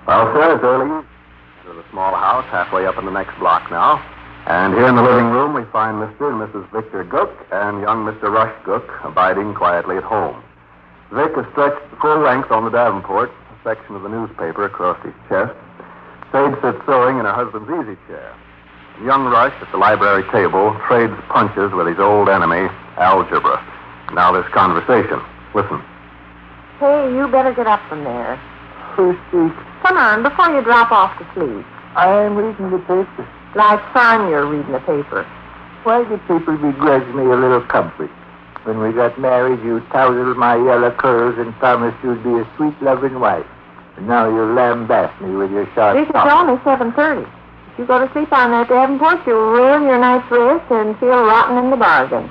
Well, sir, it's early. We're at a small house halfway up in the next block now. And here in the living room, we find Mr. and Mrs. Victor Gook and young Mr. Rush Gook abiding quietly at home. Vic is stretched full length on the davenport, a section of the newspaper across his chest. Sade sits sewing in her husband's easy chair. Young Rush at the library table trades punches with his old enemy, algebra. Now this conversation. Listen. Hey, you better get up from there. Who's speak? Come on, before you drop off to sleep. I'm reading the paper. Like fun you're reading the paper. Why did people begrudge me a little comfort? When we got married, you tousled my yellow curls and promised you'd be a sweet, loving wife. And now you lambast me with your sharp This is only 7:30. If you go to sleep on that davenport, you'll ruin your night's rest and feel rotten in the bargain.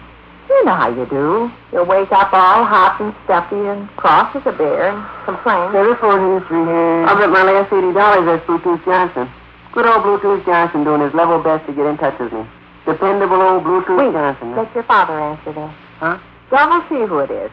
You know how you do. You'll wake up all hot and stuffy and cross as a bear and complain. Telephone is ringing. I'll bet my last $80 that's Bluetooth Johnson. Good old Bluetooth Johnson doing his level best to get in touch with me. Dependable old Bluetooth Johnson. Let your father answer that. Huh? Double see who it is.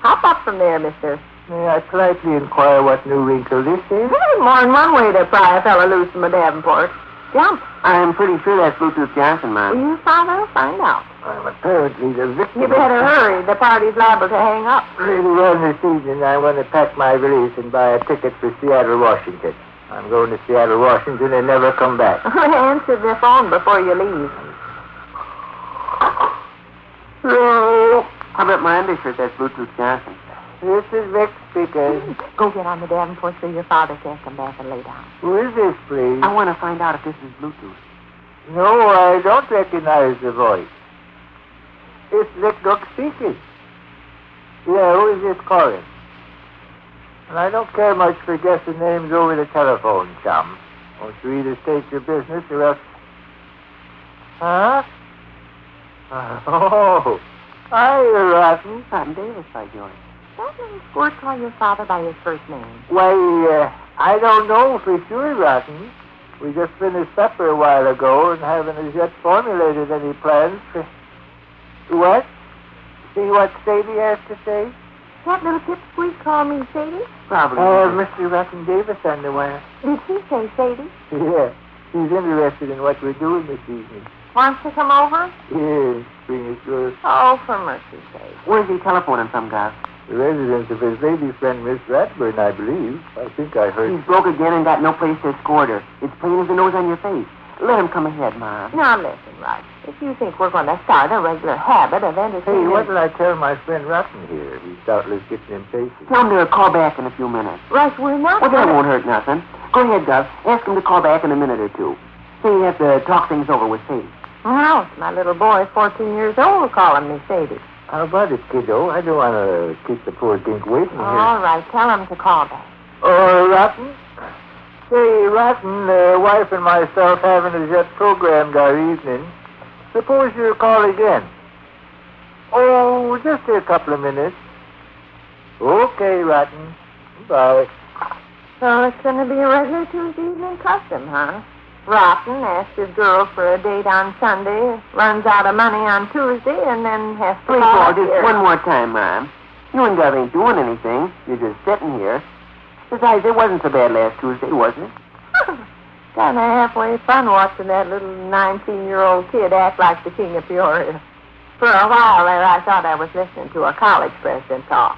Hop up from there, mister. May I politely inquire what new wrinkle this is? More than one way to pry a fellow loose from a davenport. Jump. I'm pretty sure that's Bluetooth Johnson, Mom. Will you, father? Find out. I'm apparently the victim. You better hurry. The party's liable to hang up. Pretty well this evening, I want to pack my valise and buy a ticket for Seattle, Washington. I'm going to Seattle, Washington, and never come back. Answer the phone before you leave. Hello. How about my undershirt? That's Bluetooth Johnson. This is Vic speaking. Go get on the davenport so your father can't come back and lay down. Who is this, please? I want to find out if this is Bluetooth. No, I don't recognize the voice. It's Vic Gook speaking. Yeah, who is this calling? And I don't care much for guessing names over the telephone, chum. Won't you either state your business or else... Huh? Oh, hi, Rotten. Cotton Davis, by George. Don't little squirt call your father by his first name. Why, I don't know for sure, Rotten. We just finished supper a while ago and haven't as yet formulated any plans for... What? See what Sadie has to say? That little pipsqueak call me Sadie? Probably. Mr. Rotten Davis on the wire. Did he say Sadie? Yeah, he's interested in what we're doing this evening. Wants to come over? Yes, bring his good. Oh, for mercy's sake. Where's he telephoning from, guys? The residence of his lady friend, Miss Ratburn, I believe. I think I heard... He's broke again and got no place to escort her. It's plain as the nose on your face. Let him come ahead, Mom. Now, listen, Rush. If you think we're going to start a regular habit of entertaining... Hey, what did I tell my friend Rotten here? He's doubtless getting impatient. Tell him to call back in a few minutes. Rush, we're not... Well, that won't hurt nothing. Go ahead, Gus. Ask him to call back in a minute or two. Say you have to talk things over with Sadie. Well, it's my little boy, 14 years old, calling me Sadie. How about it, kiddo? I don't want to keep the poor dink waiting here. All right, tell him to call back. Oh, Rotten? Say, Rotten, wife and myself haven't as yet programmed our evening. Suppose you call again. Oh, just a couple of minutes. Okay, Rotten. Bye. So it's going to be a regular Tuesday evening custom, huh? Rotten asks his girl for a date on Sunday, runs out of money on Tuesday, and then has to Please, call Paul, just here. one more time, Mom. You and Gov ain't doing anything. You're just sitting here. Besides, it wasn't so bad last Tuesday, was it? Kind of halfway fun watching that little 19-year-old kid act like the king of Peoria. For a while there, I thought I was listening to a college president talk.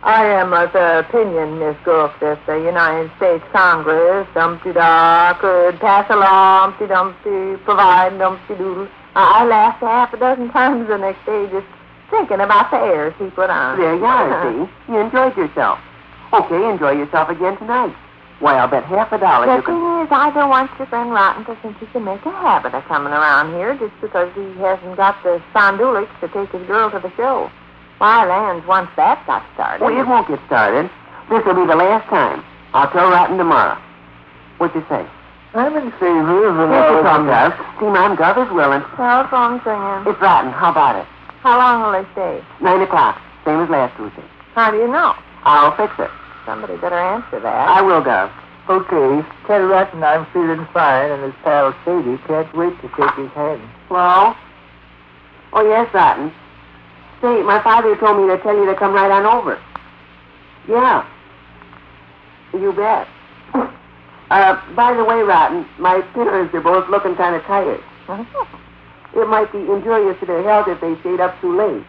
I am of the opinion, Miss Gook, that the United States Congress, dumpty-da, could pass a law, dumpty-dumpty, provide dumpty-doodle. I laughed half a dozen times the next day just thinking about the airs he put on. There you are, see? You enjoyed yourself. Okay, enjoy yourself again tonight. Why, I'll bet $50 The you can... thing is, I don't want your friend Rotten to think he can make a habit of coming around here just because he hasn't got the spondulics to take his girl to the show. Why, lands, once that got started... Well, it won't get started. This will be the last time. I'll tell Rotten tomorrow. What you say? I'm in favor of Yes, it's all Gov. See, Mom, Gov is willing. Telephone's ringing. It's Rotten. How about it? How long will they stay? 9 o'clock. Same as last Tuesday. How do you know? I'll fix it. Somebody better answer that. I will, Gov. Okay, tell Rotten I'm feeling fine, and his pal Sadie can't wait to take his hand. Hello? Oh, yes, Rotten. Say, my father told me to tell you to come right on over. Yeah. You bet. By the way, Rotten, my parents are both looking kind of tired. It might be injurious to their health if they stayed up too late.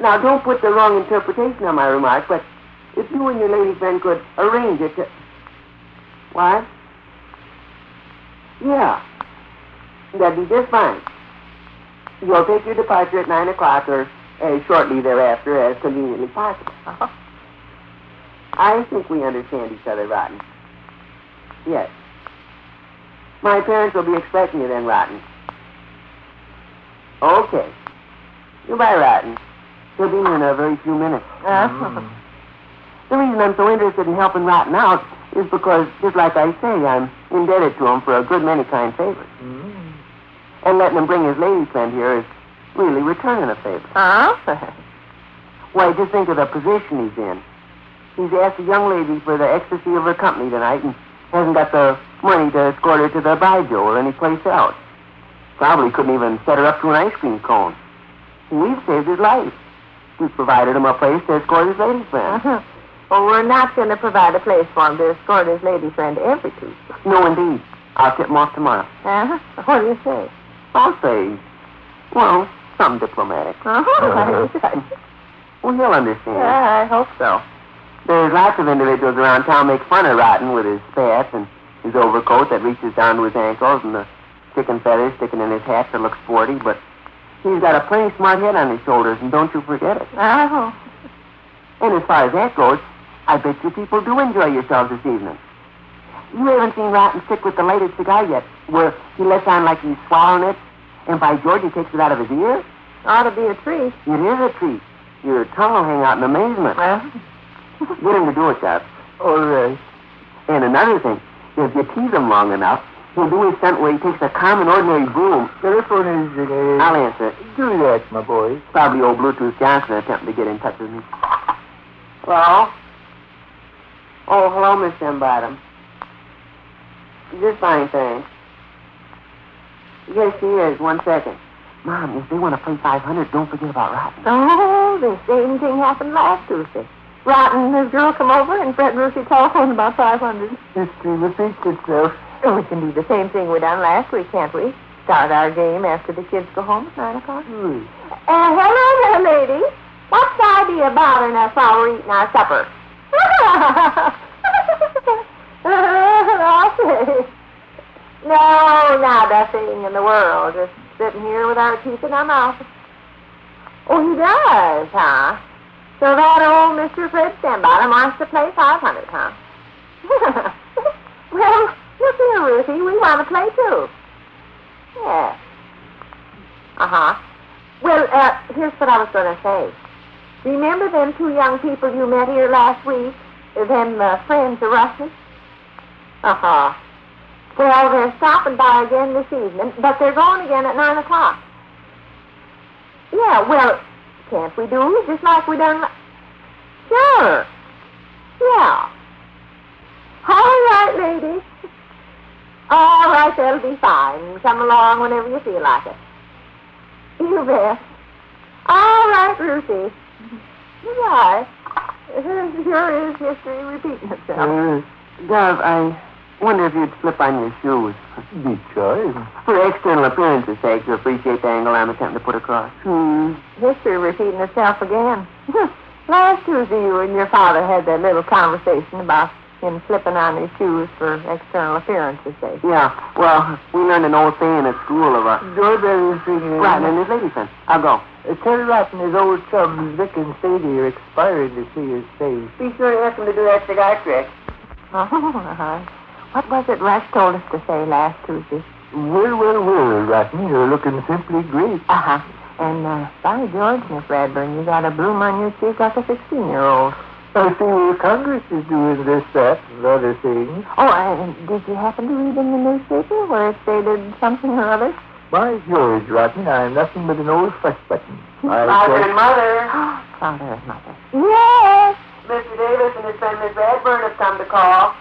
Now, don't put the wrong interpretation on my remark, but if you and your lady friend could arrange it to... What? Yeah. That'd be just fine. You'll take your departure at 9 o'clock or as shortly thereafter as conveniently possible. I think we understand each other, Rotten. Yes. My parents will be expecting you then, Rotten. Okay. Goodbye, Rotten. He'll be here in a very few minutes. The reason I'm so interested in helping Rotten out is because, just like I say, I'm indebted to him for a good many kind favors. And letting him bring his lady friend here is really returning a favor. Why, just think of the position he's in. He's asked a young lady for the ecstasy of her company tonight and hasn't got the money to escort her to the Baijiu or any place else. Probably couldn't even set her up to an ice cream cone. We've saved his life. We've provided him a place to escort his lady friend. Well, we're not going to provide a place for him to escort his lady friend every Tuesday. No, indeed. I'll tip him off tomorrow. What do you say? I'll say, well, something diplomatic. Well, he'll understand. I hope so. There's lots of individuals around town make fun of Rotten with his spats and his overcoat that reaches down to his ankles and the chicken feathers sticking in his hat that looks sporty, but he's got a pretty smart head on his shoulders, and don't you forget it. And as far as that goes, I bet you people do enjoy yourselves this evening. You haven't seen Rotten stick with the lighted cigar yet, where he lets on like he's swallowing it, and by George, he takes it out of his ear? Ought to be a treat. It is a treat. Your tongue will hang out in amazement. Get him to do it, Doc. All right. And another thing, if you tease him long enough, he'll do his stunt where he takes a common, ordinary broom. Telephone is ringing. I'll answer it. Do that, my boy. Probably old Bluetooth Johnson attempting to get in touch with me. Hello? Oh, hello, Miss Bottom. Just fine, thanks. Yes, she is. 1 second. Mom, if they want to play 500, don't forget about Rotten. Oh, the same thing happened last Tuesday. Rotten and his girl come over and Fred Lucy telephoned about 500. History repeats itself. We can do the same thing we done last week, can't we? Start our game after the kids go home at 9 o'clock. Hello there, lady. What's the idea of bothering us while we're eating our supper? I'll say. No, not a thing in the world. Just sitting here with our teeth in our mouths. Oh, he does, huh? So that old Mr. Fred Stembottom wants to play 500, huh? Well, look here, Ruthie. We want to play, too. Yeah. Well, here's what I was going to say. Remember them 2 young people you met here last week? Them friends of Rush's? Well, they're stopping by again this evening, but they're going again at 9 o'clock. Yeah, well, can't we do it just like we done? Sure. Yeah. All right, lady. All right, that'll be fine. Come along whenever you feel like it. You bet. All right, Ruthie. Goodbye. Sure is history repeating itself. Dove, I wonder if you'd slip on your shoes. Be choice. For external appearance's sake, to appreciate the angle I'm attempting to put across. History repeating itself again. Last Tuesday, you and your father had that little conversation about him slipping on his shoes for external appearance's sake. Yeah, well, we learned an old saying at school of Doorbell is ringing. Rotten and his lady friend. I'll go. Tell Rotten his old chums, Vic and Sade, are expiring to see his face. Be sure to ask him to do that cigar trick. What was it Rush told us to say last Tuesday? Well, Rotten, you're looking simply great. And, by George, Miss Radburn, you got a bloom on your cheek like a 16-year-old. I see Congress is doing this, that, and other things. Oh, and did you happen to read in the newspaper where it stated something or other? By George, Rotten, I'm nothing but an old fuss button. Father and Mother. Father and Mother. Yes! Mr. Davis and his friend Miss Radburn have come to call.